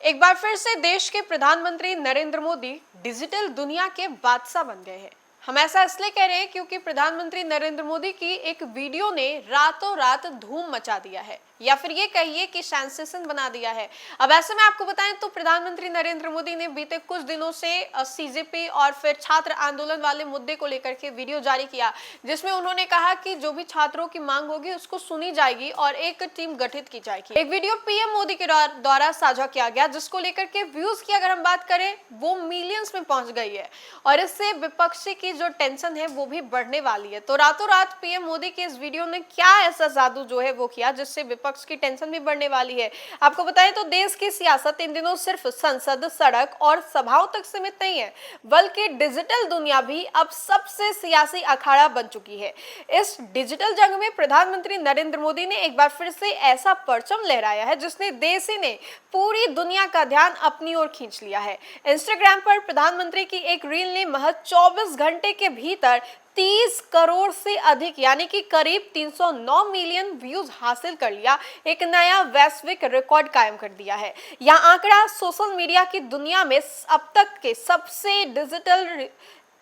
एक बार फिर से देश के प्रधानमंत्री नरेंद्र मोदी डिजिटल दुनिया के बादशाह बन गए हैं। हम ऐसा इसलिए कह रहे हैं क्योंकि प्रधानमंत्री नरेंद्र मोदी की एक वीडियो ने रातों रात धूम मचा दिया है, या फिर ये कहिए कि सेंसेशन बना दिया है। अब ऐसे में आपको बताएं तो प्रधानमंत्री नरेंद्र मोदी ने बीते कुछ दिनों से सीजेपी और फिर छात्र आंदोलन वाले मुद्दे को लेकर के वीडियो जारी किया, जिसमें उन्होंने कहा कि जो भी छात्रों की मांग होगी उसको सुनी जाएगी और एक टीम गठित की जाएगी। एक वीडियो पीएम मोदी के द्वारा साझा किया गया, जिसको लेकर के व्यूज की अगर हम बात करें वो मिलियंस में पहुंच गई है और इससे विपक्षी की जो टेंशन है वो भी बढ़ने वाली है। तो रातों रात पीएम मोदी के इस वीडियो ने क्या ऐसा जादू जो है वो किया जिससे विपक्ष की टेंशन भी बढ़ने वाली है। आपको बताएं तो देश की सियासत इन दिनों सिर्फ संसद, सड़क और सभाओं तक सीमित नहीं है, बल्कि डिजिटल दुनिया भी अब सबसे सियासी अखाड़ा बन चुकी है। इस डिजिटल जंग में प्रधानमंत्री नरेंद्र मोदी ने एक बार फिर से ऐसा परचम लहराया है जिसने देश ही ने पूरी दुनिया का ध्यान अपनी ओर खींच लिया है। इंस्टाग्राम पर प्रधानमंत्री की एक रील ने महज 24 घंटे के भीतर 30 करोड़ से अधिक यानी कि करीब 309 मिलियन व्यूज हासिल कर लिया, एक नया वैश्विक रिकॉर्ड कायम कर दिया है। यह आंकड़ा सोशल मीडिया की दुनिया में अब तक के सबसे डिजिटल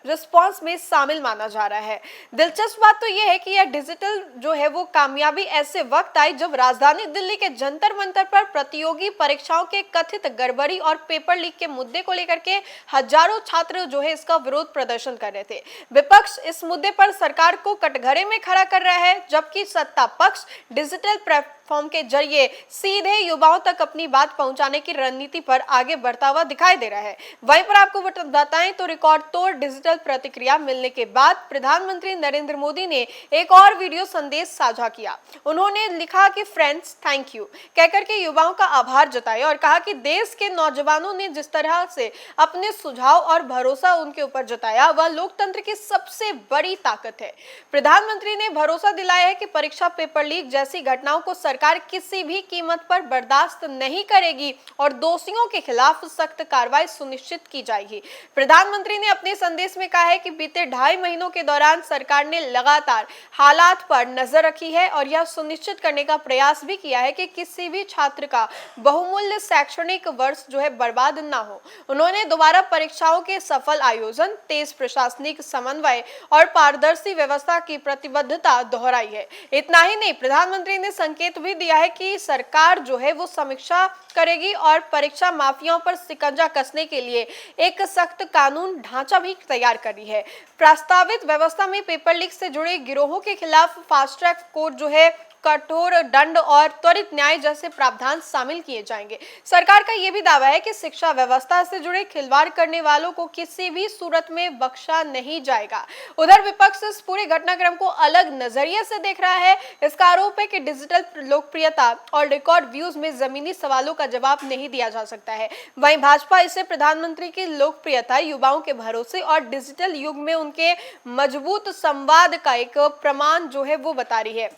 रिस्पांस में शामिल माना जा रहा है। दिलचस्प बात तो यह है कि यह डिजिटल जो है वो कामयाबी ऐसे वक्त आई जब राजधानी दिल्ली के जंतर मंतर पर प्रतियोगी परीक्षाओं के कथित गड़बड़ी और पेपर लीक के मुद्दे को लेकर के हजारों छात्र जो है इसका विरोध प्रदर्शन कर रहे थे। विपक्ष इस मुद्दे पर सरकार को कटघरे में खड़ा कर रहा है, जबकि सत्ता पक्ष डिजिटल प्लेटफॉर्म के जरिए सीधे युवाओं तक अपनी बात पहुंचाने की रणनीति पर आगे बढ़ता हुआ दिखाई दे रहा है। वहीं पर आपको बताएं तो रिकॉर्ड तोड़ डिजिटल प्रतिक्रिया मिलने के बाद प्रधानमंत्री नरेंद्र मोदी ने एक और वीडियो संदेश साझा किया। उन्होंने लिखा कि फ्रेंड्स थैंक यू कहकर के युवाओं का आभार जताया और कहा कि देश के नौजवानों ने जिस तरह से अपने सुझाव और भरोसा उनके ऊपर जताया वह लोकतंत्र की सबसे बड़ी ताकत है। प्रधानमंत्री ने भरोसा दिलाया है कि परीक्षा पेपर लीक जैसी घटनाओं को सरकार किसी भी कीमत पर बर्दाश्त नहीं करेगी और दोषियों के खिलाफ सख्त कार्रवाई सुनिश्चित की जाएगी। प्रधानमंत्री ने अपने संदेश में कहा है कि बीते 2.5 महीनों के दौरान सरकार ने लगातार हालात पर नजर रखी है और यह सुनिश्चित करने का प्रयास भी किया है कि किसी भी छात्र का बहुमूल्य शैक्षणिक वर्ष जो है बर्बाद ना हो। उन्होंने दोबारा परीक्षाओं के सफल आयोजन, तेज प्रशासनिक समन्वय और पारदर्शी व्यवस्था की प्रतिबद्धता दोहराई है। इतना ही नहीं, प्रधानमंत्री ने संकेत भी दिया है कि सरकार जो है वो समीक्षा करेगी और परीक्षा माफियाओं पर शिकंजा कसने के लिए एक सख्त कानून ढांचा भी तैयार करी है। प्रस्तावित व्यवस्था में पेपर लीक से जुड़े गिरोहों के खिलाफ फास्ट ट्रैक कोर्ट जो है कठोर दंड और त्वरित न्याय जैसे प्रावधान शामिल किए जाएंगे। सरकार का यह भी दावा है कि शिक्षा व्यवस्था से जुड़े खिलवाड़ करने वालों को किसी भी सूरत में बख्शा नहीं जाएगा। उधर विपक्ष इस पूरे घटनाक्रम को अलग नजरिए से देख रहा है। इसका आरोप है कि डिजिटल लोकप्रियता और रिकॉर्ड व्यूज में जमीनी सवालों का जवाब नहीं दिया जा सकता है। वहीं भाजपा इसे प्रधानमंत्री की लोकप्रियता, युवाओं के भरोसे और डिजिटल युग में उनके मजबूत संवाद का एक प्रमाण जो है वो बता रही है।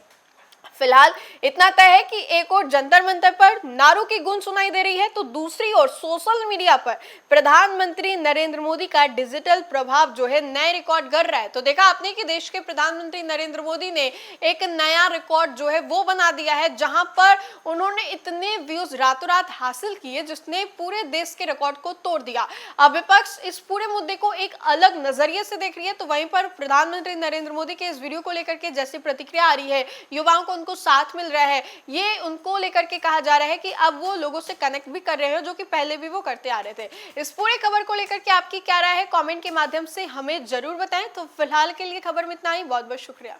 फिलहाल इतना तय है कि एक और जंतर मंतर पर नारों की गूंज सुनाई दे रही है, तो दूसरी ओर सोशल मीडिया पर प्रधानमंत्री नरेंद्र मोदी का डिजिटल प्रभाव जो है नए रिकॉर्ड गढ़ रहा है। तो देखा आपने कि देश के प्रधानमंत्री नरेंद्र मोदी ने एक नया रिकॉर्ड जो है वो बना दिया है, जहां पर उन्होंने इतने व्यूज रातों रात हासिल किए जिसने पूरे देश के रिकॉर्ड को तोड़ दिया। अब विपक्ष इस पूरे मुद्दे को एक अलग नजरिए से देख रही है, तो वहीं पर प्रधानमंत्री नरेंद्र मोदी के इस वीडियो को लेकर के जैसी प्रतिक्रिया आ रही है, युवाओं को उनको साथ मिल रहा है, ये उनको लेकर के कहा जा रहा है कि अब वो लोगों से कनेक्ट भी कर रहे हैं जो कि पहले भी वो करते आ रहे थे। इस पूरे खबर को लेकर के आपकी क्या राय है, कमेंट के माध्यम से हमें जरूर बताएं। तो फिलहाल के लिए खबर में इतना ही, बहुत बहुत शुक्रिया।